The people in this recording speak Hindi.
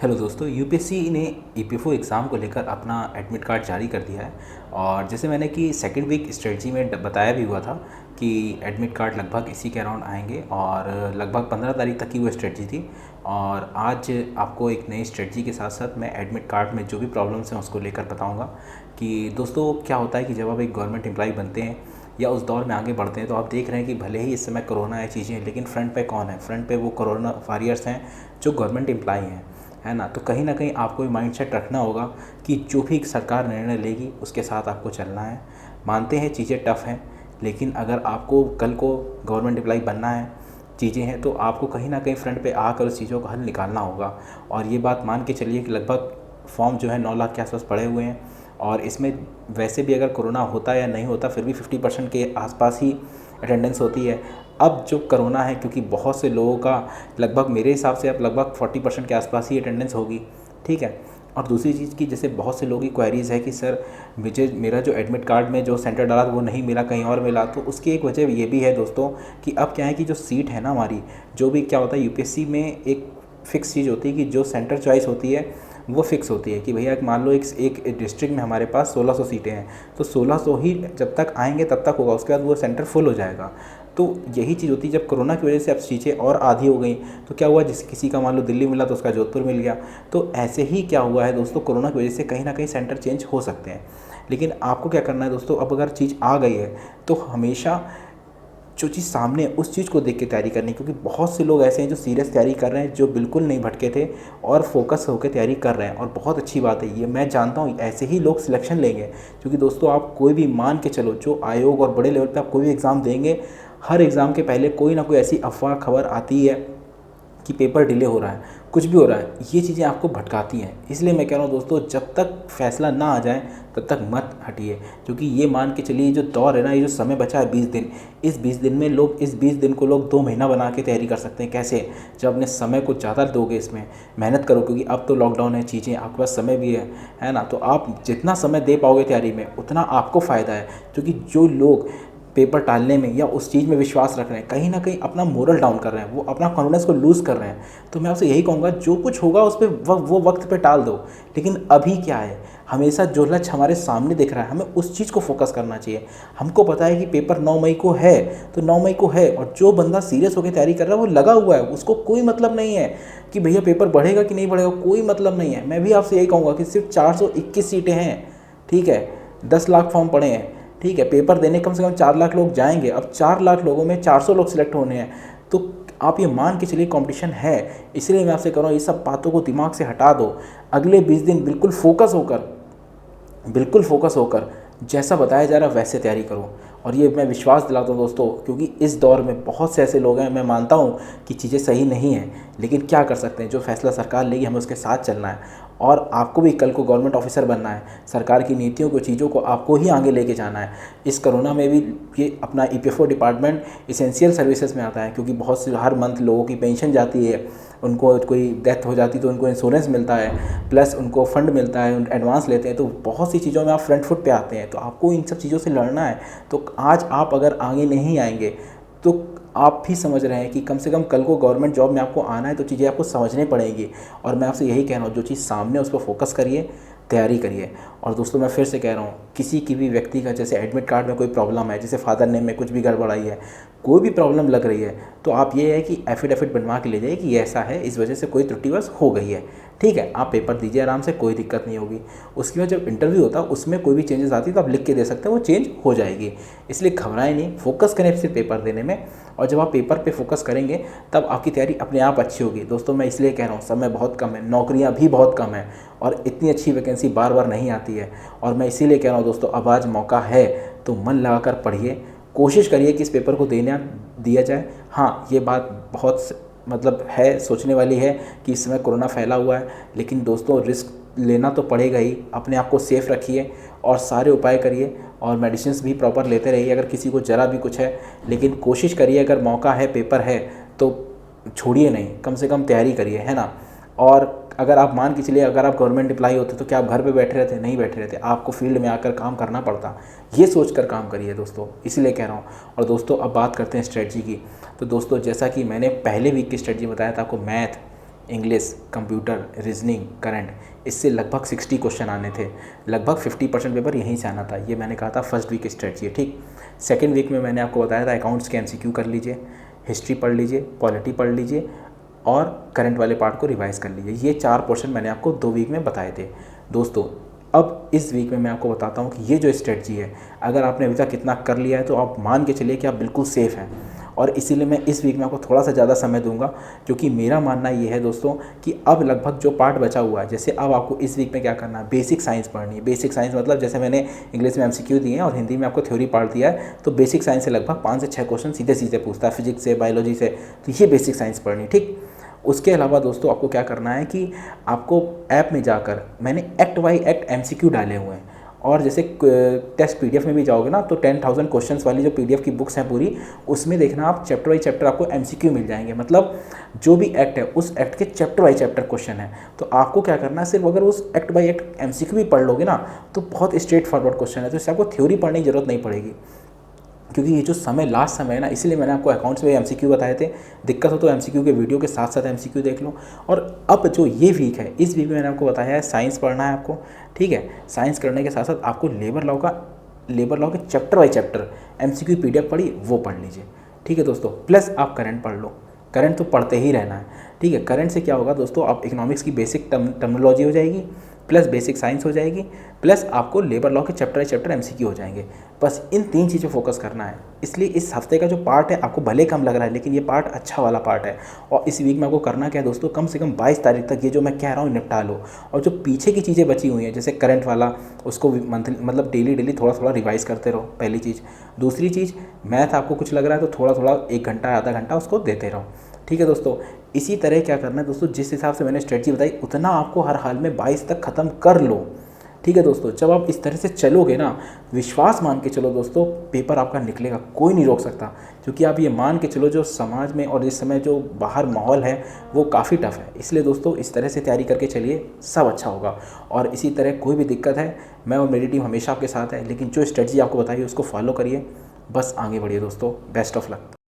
हेलो दोस्तों, यूपीएससी ने ईपीएफओ एग्ज़ाम को लेकर अपना एडमिट कार्ड जारी कर दिया है। और जैसे मैंने कि सेकंड वीक स्ट्रेटजी में बताया भी हुआ था कि एडमिट कार्ड लगभग इसी के अराउंड आएंगे और लगभग 15 तारीख तक की वो स्ट्रेटजी थी। और आज आपको एक नई स्ट्रेटजी के साथ साथ मैं एडमिट कार्ड में जो भी प्रॉब्लम्स हैं उसको लेकर बताऊँगा कि दोस्तों क्या होता है कि जब आप एक गवर्नमेंट एम्प्लॉय बनते हैं या उस दौर में आगे बढ़ते हैं तो आप देख रहे हैं कि भले ही इस समय कोरोना है चीज़ें हैं, लेकिन फ्रंट पे कौन है? फ्रंट पे वो कोरोना वॉरियर्स हैं जो गवर्नमेंट एम्प्लॉय हैं, है ना। तो कहीं ना कहीं आपको ये माइंडसेट रखना होगा कि जो भी सरकार निर्णय लेगी उसके साथ आपको चलना है। मानते हैं चीज़ें टफ़ हैं, लेकिन अगर आपको कल को गवर्नमेंट एम्प्लॉय बनना है, चीज़ें हैं, तो आपको कहीं ना कहीं फ्रंट पे आकर उस चीज़ों का हल निकालना होगा। और ये बात मान के चलिए कि लगभग फॉर्म जो है 9 लाख के आसपास पड़े हुए हैं। और इसमें वैसे भी अगर कोरोना होता या नहीं होता फिर भी 50% के आसपास ही अटेंडेंस होती है। अब जो कोरोना है, क्योंकि बहुत से लोगों का लगभग मेरे हिसाब से अब लगभग 40% के आसपास ही अटेंडेंस होगी, ठीक है। और दूसरी चीज़ की जैसे बहुत से लोगों की क्वेरीज़ है कि सर मेरा जो एडमिट कार्ड में जो सेंटर डाला था वो नहीं मिला, कहीं और मिला। तो उसकी एक वजह ये भी है दोस्तों कि अब क्या है कि जो सीट है ना हमारी, जो भी क्या होता है यूपीएससी में एक फ़िक्स चीज़ होती है कि जो सेंटर चॉइस होती है वो फ़िक्स होती है कि भैया मान लो एक डिस्ट्रिक्ट में हमारे पास 1600 सीटें हैं, तो 1600 ही जब तक आएंगे तब तक होगा, उसके बाद वो सेंटर फुल हो जाएगा। तो यही चीज़ होती है। जब कोरोना की वजह से अब चीज़ें और आधी हो गई तो क्या हुआ, जिस किसी का मान लो दिल्ली मिला तो उसका जोधपुर मिल गया। तो ऐसे ही क्या हुआ है दोस्तों, कोरोना की वजह से कहीं ना कहीं सेंटर चेंज हो सकते हैं। लेकिन आपको क्या करना है दोस्तों, अब अगर चीज़ आ गई है तो हमेशा जो चीज़ सामने है उस चीज़ को देख के तैयारी करनी, क्योंकि बहुत से लोग ऐसे हैं जो सीरियस तैयारी कर रहे हैं, जो बिल्कुल नहीं भटके थे और फोकस होकर तैयारी कर रहे हैं। और बहुत अच्छी बात है ये, मैं जानता हूँ ऐसे ही लोग सिलेक्शन लेंगे। क्योंकि दोस्तों आप कोई भी मान के चलो, जो आयोग और बड़े लेवल पे आप कोई भी एग्ज़ाम देंगे, हर एग्ज़ाम के पहले कोई ना कोई ऐसी अफवाह खबर आती है कि पेपर डिले हो रहा है, कुछ भी हो रहा है। ये चीज़ें आपको भटकाती हैं। इसलिए मैं कह रहा हूँ दोस्तों, जब तक फैसला ना आ जाए तब तक मत हटिए। क्योंकि ये मान के चलिए जो दौर है ना, ये जो समय बचा है 20 दिन, इस 20 दिन में लोग इस 20 दिन को लोग 2 महीना बना के तैयारी कर सकते हैं। कैसे? जब अपने समय को ज़्यादा दोगे, इसमें मेहनत करो, क्योंकि अब तो लॉकडाउन है, चीज़ें आपके पास समय भी है ना। तो आप जितना समय दे पाओगे तैयारी में उतना आपको फ़ायदा है। क्योंकि जो लोग पेपर टालने में या उस चीज़ में विश्वास रख रहे हैं, कहीं ना कहीं अपना मोरल डाउन कर रहे हैं, वो अपना कॉन्फिडेंस को लूज़ कर रहे हैं। तो मैं आपसे यही कहूँगा, जो कुछ होगा उस पर वो वक्त पे टाल दो। लेकिन अभी क्या है, हमेशा जो लक्ष्य हमारे सामने दिख रहा है हमें उस चीज़ को फोकस करना चाहिए। हमको पता है कि पेपर 9 मई को है तो 9 मई को है, और जो बंदा सीरियस होकर तैयारी कर रहा है वो लगा हुआ है, उसको कोई मतलब नहीं है कि भैया पेपर बढ़ेगा कि नहीं बढ़ेगा, कोई मतलब नहीं है। मैं भी आपसे यही कहूँगा कि सिर्फ 421 सीटें हैं, ठीक है, 10 लाख फॉर्म पड़े हैं, ठीक है। पेपर देने कम से कम 4 लाख लोग जाएंगे। अब 4 लाख लोगों में 400 लोग सिलेक्ट होने हैं, तो आप ये मान के चलिए कंपटीशन है। इसलिए मैं आपसे कह रहा हूँ, ये सब बातों को दिमाग से हटा दो। अगले 20 दिन बिल्कुल फोकस होकर जैसा बताया जा रहा है वैसे तैयारी करो। और ये मैं विश्वास दिलाता हूँ दोस्तों, क्योंकि इस दौर में बहुत से ऐसे लोग हैं, मैं मानता हूँ कि चीज़ें सही नहीं हैं, लेकिन क्या कर सकते हैं, जो फैसला सरकार लेगी हमें उसके साथ चलना है। और आपको भी कल को गवर्नमेंट ऑफिसर बनना है, सरकार की नीतियों को, चीज़ों को आपको ही आगे लेके जाना है। इस कोरोना में भी ये अपना ईपीएफओ डिपार्टमेंट इसेंशियल सर्विसेज में आता है, क्योंकि बहुत से हर मंथ लोगों की पेंशन जाती है, उनको कोई डेथ हो जाती है तो उनको इंश्योरेंस मिलता है, प्लस उनको फंड मिलता है, एडवांस लेते हैं। तो बहुत सी चीज़ों में आप फ्रंट फुट पे आते हैं, तो आपको इन सब चीज़ों से लड़ना है। तो आज आप अगर आगे नहीं आएंगे तो आप भी समझ रहे हैं कि कम से कम कल को गवर्नमेंट जॉब में आपको आना है, तो चीज़ें आपको समझनी पड़ेंगी। और मैं आपसे यही कह रहा हूँ, जो चीज़ सामने है उस पर फोकस करिए, तैयारी करिए। और दोस्तों मैं फिर से कह रहा हूँ, किसी की भी व्यक्ति का जैसे एडमिट कार्ड में कोई प्रॉब्लम है, जैसे फादर नेम में कुछ भी गड़बड़ाई है, कोई भी प्रॉब्लम लग रही है, तो आप ये है कि एफिडेविट बनवा के ले जाइए कि ऐसा है, इस वजह से कोई त्रुटि बस हो गई है, ठीक है। आप पेपर दीजिए आराम से, कोई दिक्कत नहीं होगी। उसके बाद जब इंटरव्यू होता है उसमें कोई भी चेंजेस आती है तो आप लिख के दे सकते हैं, वो चेंज हो जाएगी। इसलिए घबराएं नहीं, फोकस करें सिर्फ पेपर देने में। और जब आप पेपर पे फोकस करेंगे तब आपकी तैयारी अपने आप अच्छी होगी। दोस्तों मैं इसलिए कह रहा हूँ, समय बहुत कम है, नौकरियाँ भी बहुत कम है, और इतनी अच्छी वैकेंसी बार बार नहीं आती है। और मैं इसीलिए कह रहा हूँ दोस्तों, अब आज मौका है तो मन लगाकर पढ़िए, कोशिश करिए कि इस पेपर को दिया जाए। हाँ, ये बात बहुत मतलब है, सोचने वाली है कि इस समय कोरोना फैला हुआ है, लेकिन दोस्तों रिस्क लेना तो पड़ेगा ही। अपने आप को सेफ रखिए और सारे उपाय करिए, और मेडिसिन भी प्रॉपर लेते रहिए अगर किसी को ज़रा भी कुछ है। लेकिन कोशिश करिए, अगर मौका है, पेपर है, तो छोड़िए नहीं, कम से कम तैयारी करिए, है ना। और अगर आप मान के चलिए, अगर आप गवर्नमेंट एम्प्लॉय होते तो क्या आप घर पे बैठे रहते? नहीं बैठे रहते, आपको फील्ड में आकर काम करना पड़ता। ये सोचकर काम करिए दोस्तों, इसलिए कह रहा हूँ। और दोस्तों अब बात करते हैं स्ट्रेटजी की। तो दोस्तों जैसा कि मैंने पहले वीक की स्ट्रेटजी बताया था आपको, math, English, computer, reasoning, current, इससे लगभग 60 क्वेश्चन आने थे। लगभग 50% पेपर यहीं से आना था। ये मैंने कहा था फर्स्ट वीक स्ट्रेटजी है, ठीक। सेकेंड वीक में मैंने आपको बताया था अकाउंट्स के MCQ कर लीजिए, हिस्ट्री पढ़ लीजिए, पॉलिटी पढ़ लीजिए और करंट वाले पार्ट को रिवाइज कर लीजिए। ये 4 पोर्शन मैंने आपको 2 वीक में बताए थे दोस्तों। अब इस वीक में मैं आपको बताता हूँ कि ये जो स्ट्रेटजी है, अगर आपने अभी तक इतना कर लिया है तो आप मान के चलिए कि आप बिल्कुल सेफ़ हैं। और इसीलिए मैं इस वीक में आपको थोड़ा सा ज़्यादा समय दूंगा, क्योंकि मेरा मानना ये है दोस्तों कि अब लगभग जो पार्ट बचा हुआ है, जैसे अब आपको इस वीक में क्या करना है, बेसिक साइंस पढ़नी है। बेसिक साइंस मतलब जैसे मैंने इंग्लिश में MCQ दिए हैं और हिंदी में आपको थ्योरी पार्ट दिया है, तो बेसिक साइंस से लगभग 5 से 6 क्वेश्चन सीधे सीधे पूछता है, फिजिक्स से, बायोलॉजी से। तो ये बेसिक साइंस पढ़नी, ठीक। उसके अलावा दोस्तों आपको क्या करना है कि आपको ऐप में जाकर मैंने एक्ट बाई एक्ट MCQ डाले हुए हैं, और जैसे टेस्ट PDF में भी जाओगे ना तो 10,000 क्वेश्चंस वाली जो PDF की बुक्स हैं पूरी, उसमें देखना आप चैप्टर बाई चैप्टर आपको MCQ मिल जाएंगे। मतलब जो भी एक्ट है उस एक्ट के चैप्टर बाई चैप्टर क्वेश्चन है। तो आपको क्या करना है, सिर्फ अगर उस एक्ट बाई एक्ट MCQ भी पढ़ लोगे ना तो बहुत स्ट्रेट फॉरवर्ड क्वेश्चन है, तो इससे आपको थ्योरी पढ़ने की जरूरत नहीं पड़ेगी। क्योंकि ये जो समय लास्ट समय है ना, इसलिए मैंने आपको अकाउंट्स में MCQ बताए थे। दिक्कत हो तो MCQ के वीडियो के साथ साथ MCQ देख लो। और अब जो ये वीक है, इस वीक में मैंने आपको बताया है साइंस पढ़ना है आपको, ठीक है। साइंस करने के साथ साथ आपको लेबर लॉ के chapter by chapter MCQ PDF पढ़ी, वो पढ़ लीजिए, ठीक है दोस्तों। प्लस आप करंट पढ़ लो, करंट तो पढ़ते ही रहना है, ठीक है। करंट से क्या होगा दोस्तों, आप इकोनॉमिक्स की बेसिक टर्मिनोलॉजी हो जाएगी, प्लस बेसिक साइंस हो जाएगी, प्लस आपको लेबर लॉ के चैप्टर बाई चैप्टर MCQ हो जाएंगे। बस इन 3 चीज़ों फोकस करना है। इसलिए इस हफ्ते का जो पार्ट है आपको भले कम लग रहा है, लेकिन ये पार्ट अच्छा वाला पार्ट है। और इस वीक में आपको करना क्या है दोस्तों, कम से कम 22 तारीख तक ये जो मैं कह रहा हूँ निपटा लो। और जो पीछे की चीज़ें बची हुई हैं जैसे करंट वाला, उसको मंथली मतलब डेली थोड़ा थोड़ा रिवाइज़ करते रहो, पहली चीज़। दूसरी चीज़, मैथ आपको कुछ लग रहा है तो थोड़ा थोड़ा 1 घंटा आधा घंटा उसको देते रहो, ठीक है दोस्तों। इसी तरह क्या करना है दोस्तों, जिस हिसाब से मैंने स्ट्रेटजी बताई उतना आपको हर हाल में 22 तक ख़त्म कर लो, ठीक है दोस्तों। जब आप इस तरह से चलोगे ना, विश्वास मान के चलो दोस्तों, पेपर आपका निकलेगा, कोई नहीं रोक सकता। क्योंकि आप ये मान के चलो जो समाज में और इस समय जो बाहर माहौल है वो काफ़ी टफ है। इसलिए दोस्तों इस तरह से तैयारी करके चलिए, सब अच्छा होगा। और इसी तरह कोई भी दिक्कत है, मैं और मेरी टीम हमेशा आपके साथ है, लेकिन जो स्ट्रेटजी आपको बताइए उसको फॉलो करिए, बस आगे बढ़िए दोस्तों। Best of luck.